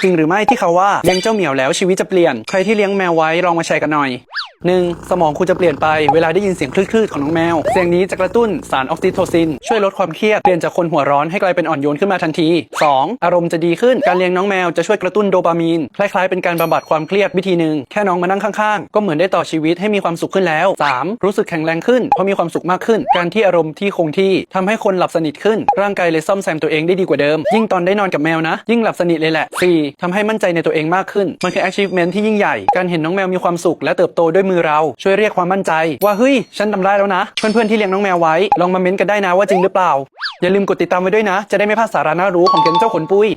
จริงหรือไม่ที่เขาว่าเลี้ยงเจ้าเหมียวแล้วชีวิตจะเปลี่ยนใครที่เลี้ยงแมวไว้ลองมาแชร์กันหน่อย 1. สมองคุณจะเปลี่ยนไปเวลาได้ยินเสียงคลืดๆของน้องแมวเสียงนี้จะกระตุ้นสารออกซิโทซินช่วยลดความเครียดเปลี่ยนจากคนหัวร้อนให้กลายเป็นอ่อนโยนขึ้นมาทันที 2. อารมณ์จะดีขึ้นการเลี้ยงน้องแมวจะช่วยกระตุ้นโดปามีนคล้ายๆเป็นการบำบัดความเครียดวิธีหนึ่งแค่น้องมานั่งข้างๆก็เหมือนได้ต่อชีวิตให้มีความสุขขึ้นแล้ว 3. รู้สึกแข็งแรงขึ้นเพราะมีความสุขมากขึ้นการที่อารมณ์ที่คงที่ทำให้คนหลับสนิทขึ้นร่างกายเลยซ่อมแซมตัวเองได้ดีกว่าเดิมยิ่งตอนได้นอนกับแมวนะยิ่งหลับสนิทเลยแหละ 4. ทำให้มั่นใจในตัวเองมากขึ้นมันคือ achievement ที่ยิ่งใหญ่การเห็นน้องแมวมีความสุขและเติบโตด้วยมือเราช่วยเรียกความมั่นใจว่าเฮ้ยฉันทำได้แล้วนะเพื่อนๆที่เลี้ยงน้องแมวไว้ลองมาเม้นต์กันได้นะว่าจริงหรือเปล่าอย่าลืมกดติดตามไว้ด้วยนะจะได้ไม่พลาดสาระน่ารู้ของเก่งเจ้าขนปุ้ย